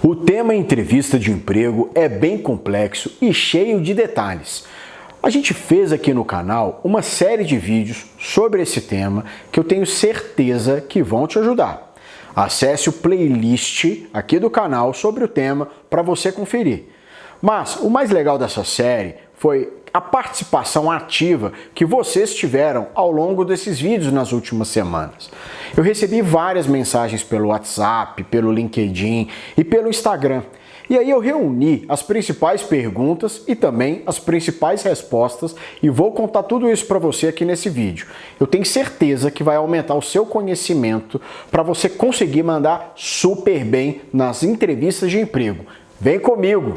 O tema entrevista de emprego é bem complexo e cheio de detalhes. A gente fez aqui no canal uma série de vídeos sobre esse tema que eu tenho certeza que vão te ajudar. Acesse o playlist aqui do canal sobre o tema para você conferir. Mas o mais legal dessa série foi a participação ativa que vocês tiveram ao longo desses vídeos nas últimas semanas. Eu recebi várias mensagens pelo WhatsApp, pelo LinkedIn e pelo Instagram. E aí eu reuni as principais perguntas e também as principais respostas e vou contar tudo isso para você aqui nesse vídeo. Eu tenho certeza que vai aumentar o seu conhecimento para você conseguir mandar super bem nas entrevistas de emprego. Vem comigo!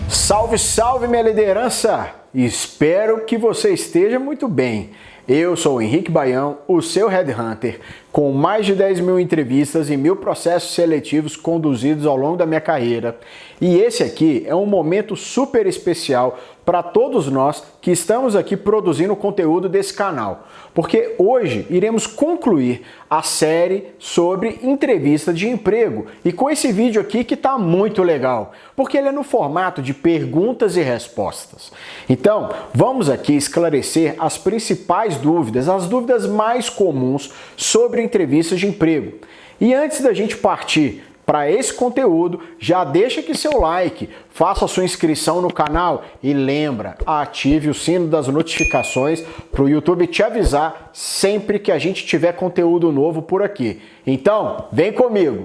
Salve, salve minha liderança! Espero que você esteja muito bem. Eu sou o Henrique Baião, o seu Headhunter, com mais de 10 mil entrevistas e 1000 processos seletivos conduzidos ao longo da minha carreira. E esse aqui é um momento super especial para todos nós que estamos aqui produzindo o conteúdo desse canal. Porque hoje iremos concluir a série sobre entrevista de emprego. E com esse vídeo aqui que está muito legal, porque ele é no formato de perguntas e respostas. Então, vamos aqui esclarecer as principais dúvidas, as dúvidas mais comuns sobre entrevistas de emprego. E antes da gente partir para esse conteúdo, já deixa aqui seu like, faça a sua inscrição no canal e lembra, ative o sino das notificações para o YouTube te avisar sempre que a gente tiver conteúdo novo por aqui. Então, vem comigo!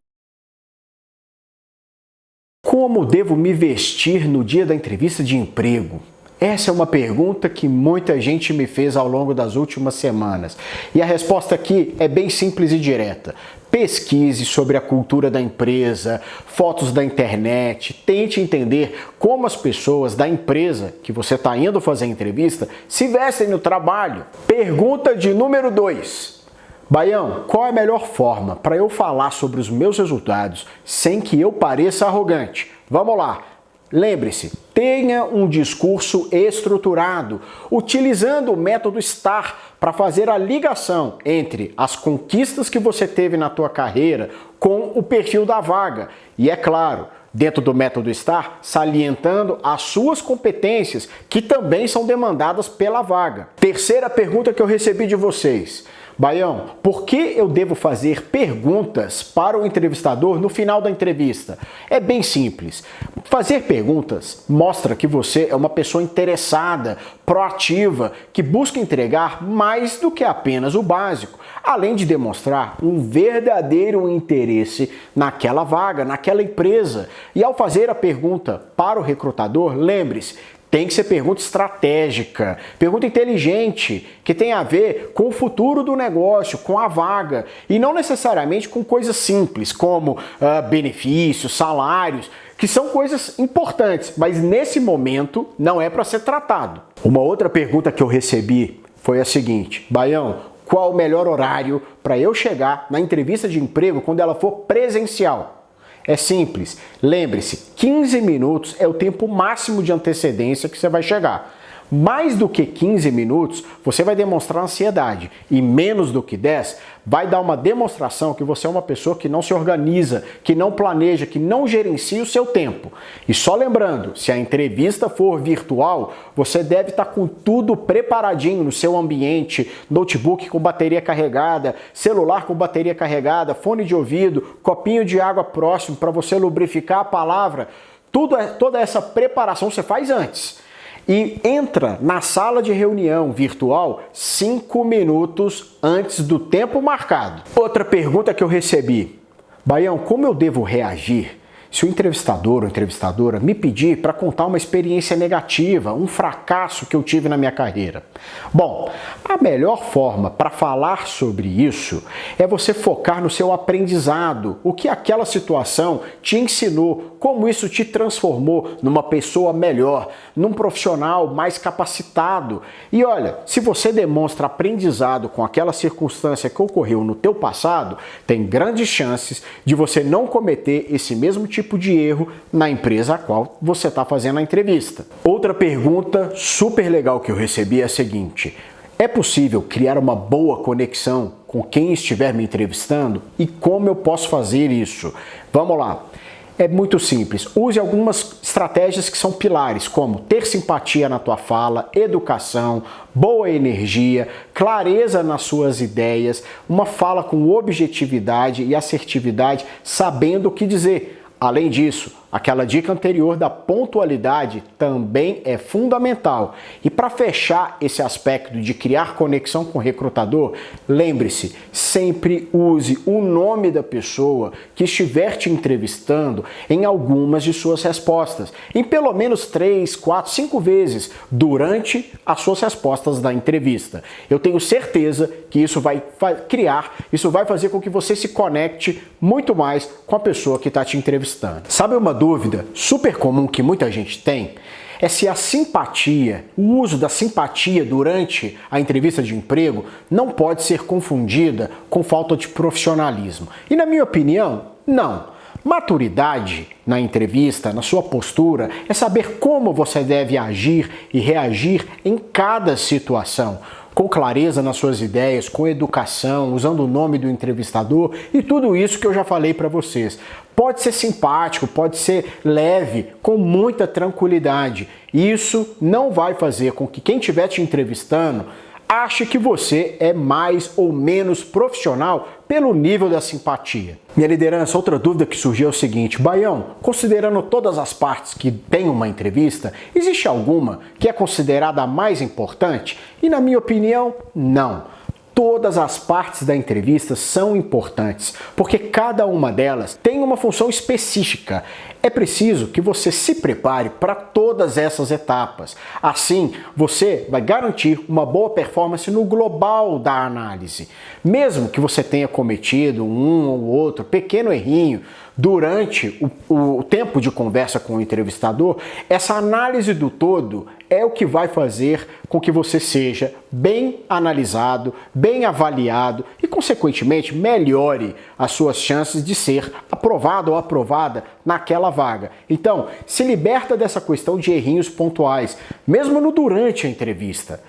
Como devo me vestir no dia da entrevista de emprego? Essa é uma pergunta que muita gente me fez ao longo das últimas semanas. E a resposta aqui é bem simples e direta. Pesquise sobre a cultura da empresa, fotos da internet, tente entender como as pessoas da empresa que você está indo fazer a entrevista se vestem no trabalho. Pergunta de número 2. Baião, qual é a melhor forma para eu falar sobre os meus resultados sem que eu pareça arrogante? Vamos lá! Lembre-se, tenha um discurso estruturado, utilizando o método STAR para fazer a ligação entre as conquistas que você teve na tua carreira com o perfil da vaga. E é claro, dentro do método STAR, salientando as suas competências, que também são demandadas pela vaga. Terceira pergunta que eu recebi de vocês. Baião, por que eu devo fazer perguntas para o entrevistador no final da entrevista? É bem simples. Fazer perguntas mostra que você é uma pessoa interessada, proativa, que busca entregar mais do que apenas o básico, além de demonstrar um verdadeiro interesse naquela vaga, naquela empresa. E ao fazer a pergunta para o recrutador, lembre-se, tem que ser pergunta estratégica, pergunta inteligente, que tem a ver com o futuro do negócio, com a vaga, e não necessariamente com coisas simples, como benefícios, salários, que são coisas importantes, mas nesse momento não é para ser tratado. Uma outra pergunta que eu recebi foi a seguinte: Baião, qual o melhor horário para eu chegar na entrevista de emprego quando ela for presencial? É simples, lembre-se, 15 minutos é o tempo máximo de antecedência que você vai chegar. Mais do que 15 minutos, você vai demonstrar ansiedade, e menos do que 10, vai dar uma demonstração que você é uma pessoa que não se organiza, que não planeja, que não gerencia o seu tempo. E só lembrando, se a entrevista for virtual, você deve estar com tudo preparadinho no seu ambiente, notebook com bateria carregada, celular com bateria carregada, fone de ouvido, copinho de água próximo para você lubrificar a palavra. Toda essa preparação você faz antes. E entra na sala de reunião virtual 5 minutos antes do tempo marcado. Outra pergunta que eu recebi: Baião, como eu devo reagir se o entrevistador ou entrevistadora me pedir para contar uma experiência negativa, um fracasso que eu tive na minha carreira? Bom, a melhor forma para falar sobre isso é você focar no seu aprendizado, o que aquela situação te ensinou, como isso te transformou numa pessoa melhor, num profissional mais capacitado. E olha, se você demonstra aprendizado com aquela circunstância que ocorreu no teu passado, tem grandes chances de você não cometer esse mesmo tipo de erro na empresa a qual você está fazendo a entrevista. Outra pergunta super legal que eu recebi é a seguinte: É possível criar uma boa conexão com quem estiver me entrevistando? E como eu posso fazer isso? Vamos lá. É muito simples. Use algumas estratégias que são pilares, como ter simpatia na tua fala, educação, boa energia, clareza nas suas ideias, uma fala com objetividade e assertividade, sabendo o que dizer. Além disso, aquela dica anterior da pontualidade também é fundamental. E para fechar esse aspecto de criar conexão com o recrutador, lembre-se, sempre use o nome da pessoa que estiver te entrevistando em algumas de suas respostas, em pelo menos 3, 4, 5 vezes durante as suas respostas da entrevista. Eu tenho certeza que isso vai fazer com que você se conecte muito mais com a pessoa que está te entrevistando. Sabe uma dúvida super comum que muita gente tem? É se a simpatia, o uso da simpatia durante a entrevista de emprego não pode ser confundida com falta de profissionalismo. E na minha opinião, não. Maturidade na entrevista, na sua postura, é saber como você deve agir e reagir em cada situação. Com clareza nas suas ideias, com educação, usando o nome do entrevistador e tudo isso que eu já falei para vocês. Pode ser simpático, pode ser leve, com muita tranquilidade. Isso não vai fazer com que quem estiver te entrevistando ache que você é mais ou menos profissional pelo nível da simpatia. Minha liderança, outra dúvida que surgiu é o seguinte: Baião, considerando todas as partes que tem uma entrevista, existe alguma que é considerada a mais importante? E na minha opinião, não. Todas as partes da entrevista são importantes, porque cada uma delas tem uma função específica. É preciso que você se prepare para todas essas etapas. Assim, você vai garantir uma boa performance no global da análise. Mesmo que você tenha cometido um ou outro pequeno errinho durante o tempo de conversa com o entrevistador, essa análise do todo é o que vai fazer com que você seja bem analisado, bem avaliado e, consequentemente, melhore as suas chances de ser aprovado ou aprovada naquela vaga. Então, se liberta dessa questão de errinhos pontuais, mesmo no durante a entrevista.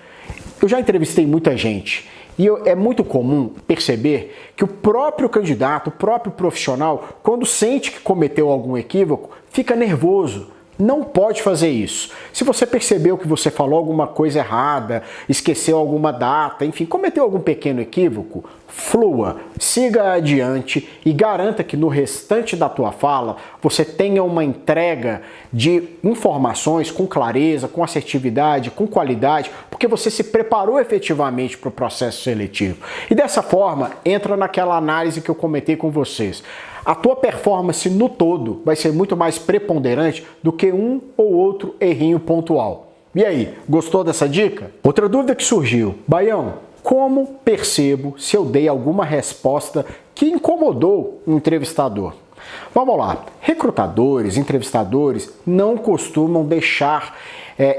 Eu já entrevistei muita gente e é muito comum perceber que o próprio candidato, o próprio profissional, quando sente que cometeu algum equívoco, fica nervoso. Não pode fazer isso. Se você percebeu que você falou alguma coisa errada, esqueceu alguma data, enfim, cometeu algum pequeno equívoco, flua, siga adiante e garanta que no restante da tua fala você tenha uma entrega de informações com clareza, com assertividade, com qualidade, porque você se preparou efetivamente para o processo seletivo. E dessa forma, entra naquela análise que eu comentei com vocês. A tua performance no todo vai ser muito mais preponderante do que um ou outro errinho pontual. E aí, gostou dessa dica? Outra dúvida que surgiu: Baião, como percebo se eu dei alguma resposta que incomodou o entrevistador? Vamos lá, recrutadores, entrevistadores não costumam deixar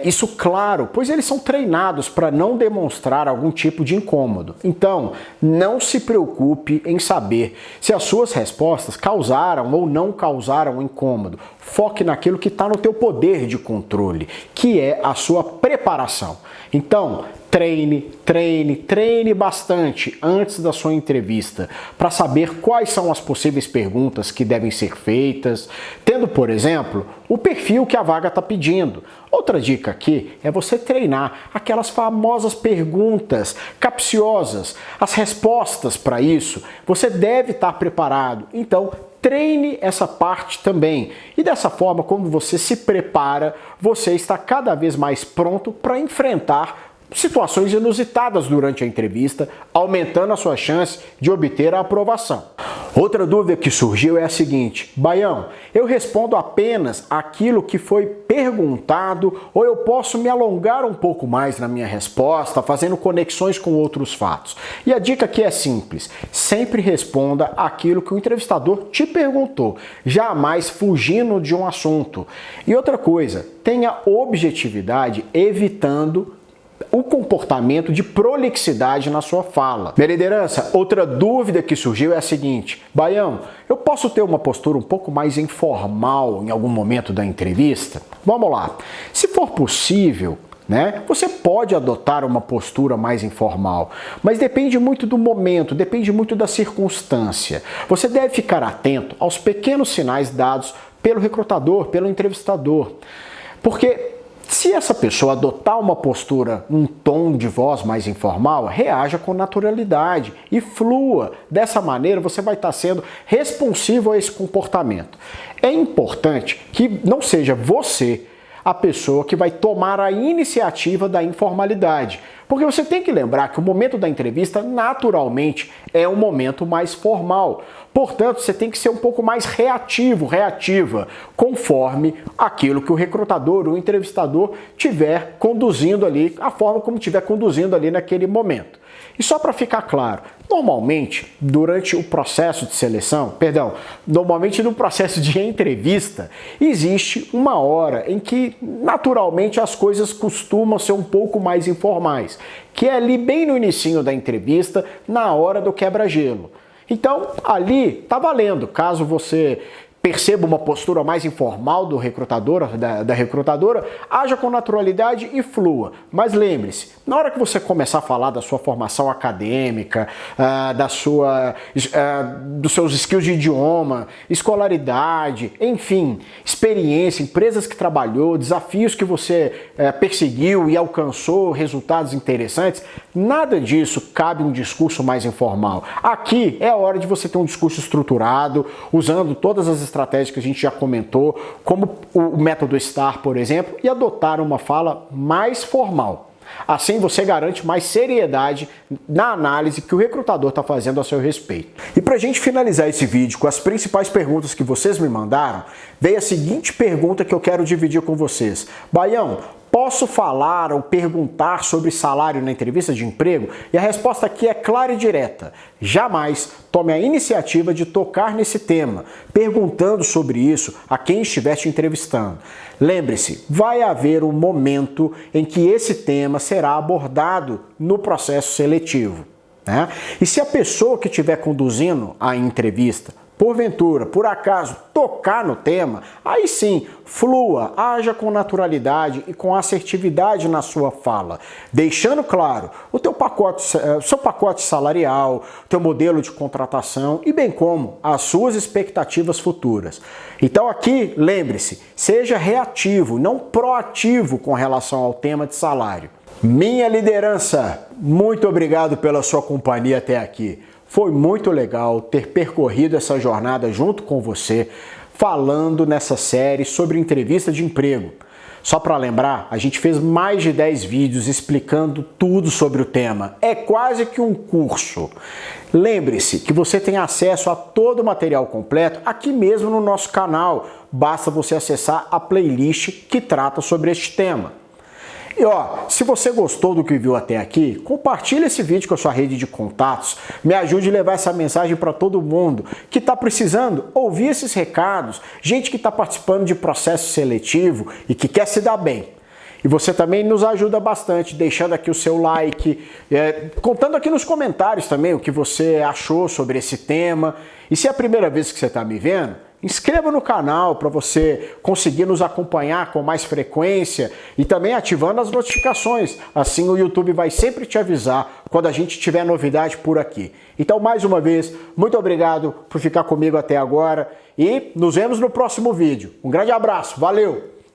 isso claro, pois eles são treinados para não demonstrar algum tipo de incômodo. Então, não se preocupe em saber se as suas respostas causaram ou não causaram incômodo. Foque naquilo que está no teu poder de controle, que é a sua preparação. Então, treine bastante antes da sua entrevista para saber quais são as possíveis perguntas que devem ser feitas, tendo, por exemplo, o perfil que a vaga está pedindo. Outra dica aqui é você treinar aquelas famosas perguntas capciosas. As respostas para isso você deve estar preparado. Então, treine essa parte também. E dessa forma, quando você se prepara, você está cada vez mais pronto para enfrentar situações inusitadas durante a entrevista, aumentando a sua chance de obter a aprovação. Outra dúvida que surgiu é a seguinte: Baião, eu respondo apenas aquilo que foi perguntado ou eu posso me alongar um pouco mais na minha resposta, fazendo conexões com outros fatos? E a dica aqui é simples: sempre responda aquilo que o entrevistador te perguntou, jamais fugindo de um assunto. E outra coisa, tenha objetividade, evitando o comportamento de prolixidade na sua fala. Minha liderança, outra dúvida que surgiu é a seguinte: Baião, eu posso ter uma postura um pouco mais informal em algum momento da entrevista? Vamos lá. Se for possível, né? Você pode adotar uma postura mais informal, mas depende muito do momento, depende muito da circunstância. Você deve ficar atento aos pequenos sinais dados pelo recrutador, pelo entrevistador, porque se essa pessoa adotar uma postura, um tom de voz mais informal, reaja com naturalidade e flua. Dessa maneira, você vai estar sendo responsivo a esse comportamento. É importante que não seja você a pessoa que vai tomar a iniciativa da informalidade. Porque você tem que lembrar que o momento da entrevista, naturalmente, é um momento mais formal. Portanto, você tem que ser um pouco mais reativo, reativa, conforme aquilo que o recrutador, o entrevistador, tiver conduzindo ali, a forma como estiver conduzindo ali naquele momento. E só para ficar claro, normalmente, durante o processo de seleção, normalmente no processo de entrevista, existe uma hora em que, naturalmente, as coisas costumam ser um pouco mais informais, que é ali bem no início da entrevista, na hora do quebra-gelo. Então, ali tá valendo, caso você perceba uma postura mais informal do recrutador, da recrutadora, haja com naturalidade e flua. Mas lembre-se, na hora que você começar a falar da sua formação acadêmica, dos seus skills de idioma, escolaridade, enfim, experiência, empresas que trabalhou, desafios que você perseguiu e alcançou resultados interessantes, nada disso cabe um discurso mais informal. Aqui é a hora de você ter um discurso estruturado, usando todas as estratégias que a gente já comentou, como o método STAR, por exemplo, e adotar uma fala mais formal. Assim você garante mais seriedade na análise que o recrutador está fazendo a seu respeito. E para a gente finalizar esse vídeo com as principais perguntas que vocês me mandaram, veio a seguinte pergunta que eu quero dividir com vocês. Baião, posso falar ou perguntar sobre salário na entrevista de emprego? E a resposta aqui é clara e direta. Jamais tome a iniciativa de tocar nesse tema, perguntando sobre isso a quem estiver te entrevistando. Lembre-se, vai haver um momento em que esse tema será abordado no processo seletivo, né? E se a pessoa que estiver conduzindo a entrevista, porventura, por acaso, tocar no tema, aí sim, flua, haja com naturalidade e com assertividade na sua fala, deixando claro o seu pacote salarial, o teu modelo de contratação e bem como as suas expectativas futuras. Então aqui, lembre-se, seja reativo, não proativo com relação ao tema de salário. Minha liderança, muito obrigado pela sua companhia até aqui. Foi muito legal ter percorrido essa jornada junto com você, falando nessa série sobre entrevista de emprego. Só para lembrar, a gente fez mais de 10 vídeos explicando tudo sobre o tema. É quase que um curso. Lembre-se que você tem acesso a todo o material completo aqui mesmo no nosso canal. Basta você acessar a playlist que trata sobre este tema. E se você gostou do que viu até aqui, compartilhe esse vídeo com a sua rede de contatos, me ajude a levar essa mensagem para todo mundo que está precisando ouvir esses recados, gente que está participando de processo seletivo e que quer se dar bem. E você também nos ajuda bastante, deixando aqui o seu like, contando aqui nos comentários também o que você achou sobre esse tema. E se é a primeira vez que você está me vendo, inscreva no canal para você conseguir nos acompanhar com mais frequência e também ativando as notificações. Assim o YouTube vai sempre te avisar quando a gente tiver novidade por aqui. Então, mais uma vez, muito obrigado por ficar comigo até agora e nos vemos no próximo vídeo. Um grande abraço, valeu!